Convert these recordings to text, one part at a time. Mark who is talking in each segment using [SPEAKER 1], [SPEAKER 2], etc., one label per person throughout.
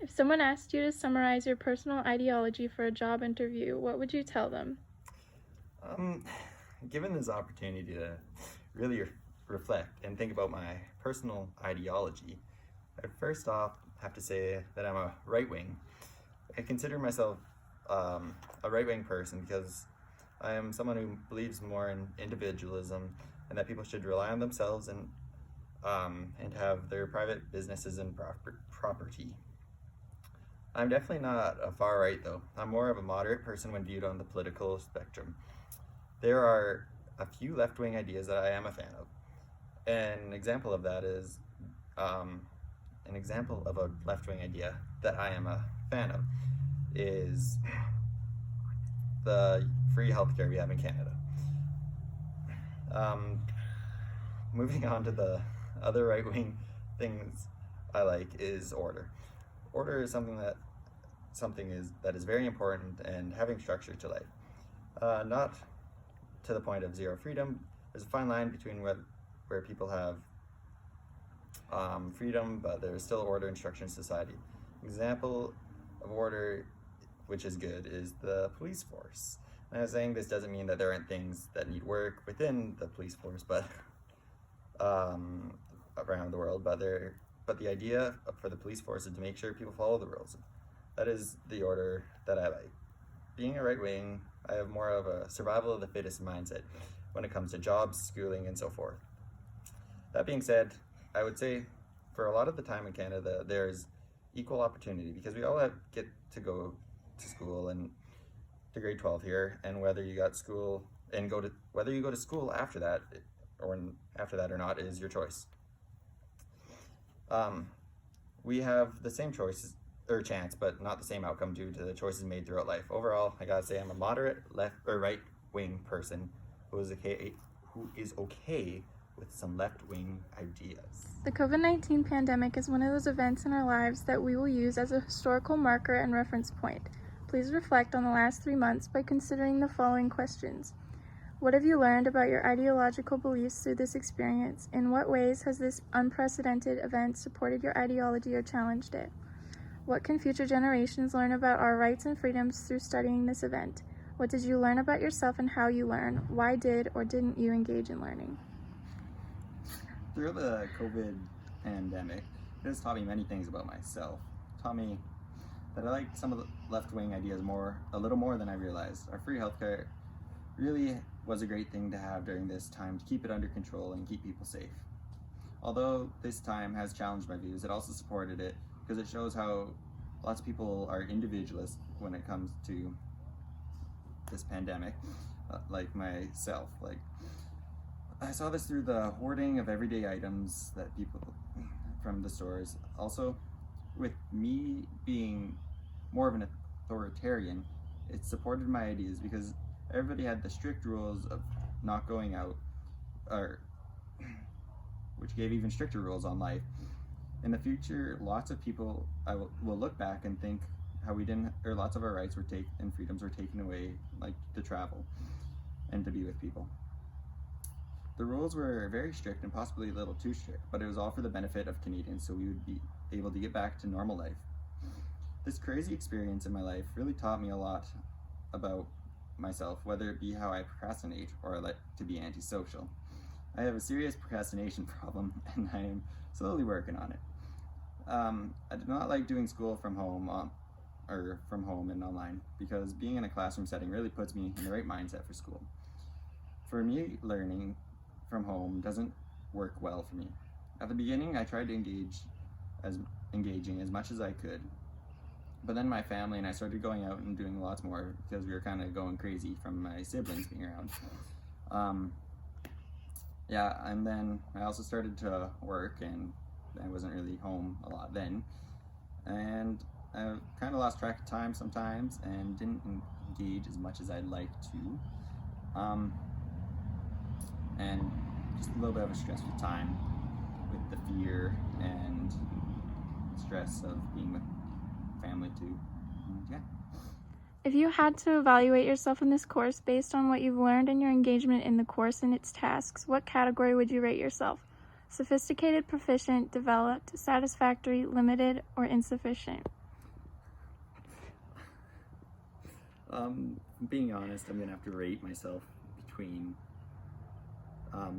[SPEAKER 1] If someone asked you to summarize your personal ideology for a job interview, what would you tell them?
[SPEAKER 2] Um, Given this opportunity to really reflect and think about my personal ideology, I first off have to say that I'm a right wing. I consider myself a right wing person because I am someone who believes more in individualism and that people should rely on themselves and have their private businesses and property. I'm definitely not a far right though. I'm more of a moderate person when viewed on the political spectrum. There are a few left wing ideas that I am a fan of. An example of that is an example of a left wing idea that I am a fan of is the free healthcare we have in Canada. Um, Moving on to the other right wing things I like is order. Order is something that is very important and having structure to life. Not to the point of zero freedom. There's a fine line between where people have freedom, but there's still order and structure in society. Example of order, which is good, is the police force. And I was saying this doesn't mean that there aren't things that need work within the police force, but around the world. But the idea for the police force is to make sure people follow the rules. That is the order that I like. Being a right wing, I have more of a survival of the fittest mindset when it comes to jobs, schooling, and so forth. That being said, I would say for a lot of the time in Canada, there's equal opportunity because we all get to go to school and to grade 12 here, and whether you got school and whether you go to school after that or not is your choice. We have the same choices or chance, but not the same outcome due to the choices made throughout life. Overall, I gotta say I'm a moderate left or right wing person who is okay with some left wing ideas.
[SPEAKER 1] The COVID-19 pandemic is one of those events in our lives that we will use as a historical marker and reference point. Please reflect on the last 3 months by considering the following questions. What have you learned about your ideological beliefs through this experience? In what ways has this unprecedented event supported your ideology or challenged it? What can future generations learn about our rights and freedoms through studying this event? What did you learn about yourself and how you learn? Why did or didn't you engage in learning?
[SPEAKER 2] Through the COVID pandemic, it has taught me many things about myself. It taught me that I like some of the left-wing ideas a little more than I realized. Our free healthcare really was a great thing to have during this time to keep it under control and keep people safe. Although this time has challenged my views, it also supported it because it shows how lots of people are individualists when it comes to this pandemic, like myself. Like, I saw this through the hoarding of everyday items that people from the stores. Also, with me being more of an authoritarian, it supported my ideas because everybody had the strict rules of not going out, which gave even stricter rules on life. In the future, lots of people will look back and think how lots of our rights were taken and freedoms were taken away, like to travel and to be with people. The rules were very strict and possibly a little too strict, but it was all for the benefit of Canadians so we would be able to get back to normal life. This crazy experience in my life really taught me a lot about myself, whether it be how I procrastinate or I like to be antisocial. I have a serious procrastination problem and I am slowly working on it. I do not like doing school from home and online because being in a classroom setting really puts me in the right mindset for school. For me, learning from home doesn't work well for me. At the beginning, I tried to engaging as much as I could, but then my family and I started going out and doing lots more because we were kind of going crazy from my siblings being around. And then I also started to work and I wasn't really home a lot then. And I kind of lost track of time sometimes and didn't engage as much as I'd like to. And just a little bit of a stressful time with the fear and stress of being with family too. Yeah.
[SPEAKER 1] If you had to evaluate yourself in this course based on what you've learned and your engagement in the course and its tasks, what category would you rate yourself? Sophisticated, proficient, developed, satisfactory, limited, or insufficient?
[SPEAKER 2] Being honest, I'm gonna have to rate myself between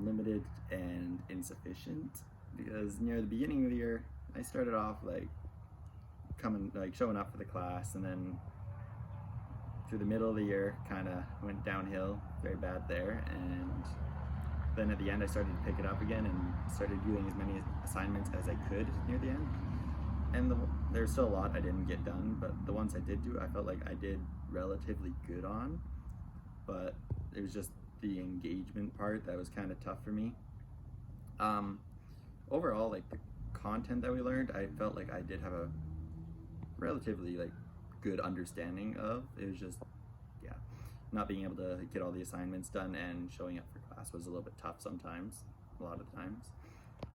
[SPEAKER 2] limited and insufficient, because near the beginning of the year I started off like showing up for the class, and then through the middle of the year kind of went downhill very bad there, and then at the end I started to pick it up again and started doing as many assignments as I could near the end. And there's still a lot I didn't get done, but the ones I did do, I felt like I did relatively good on. But it was just the engagement part that was kind of tough for me. Overall, like the content that we learned, I felt like I did have a relatively like good understanding of. It was just, yeah, not being able to get all the assignments done and showing up for class was a little bit tough sometimes, a lot of times.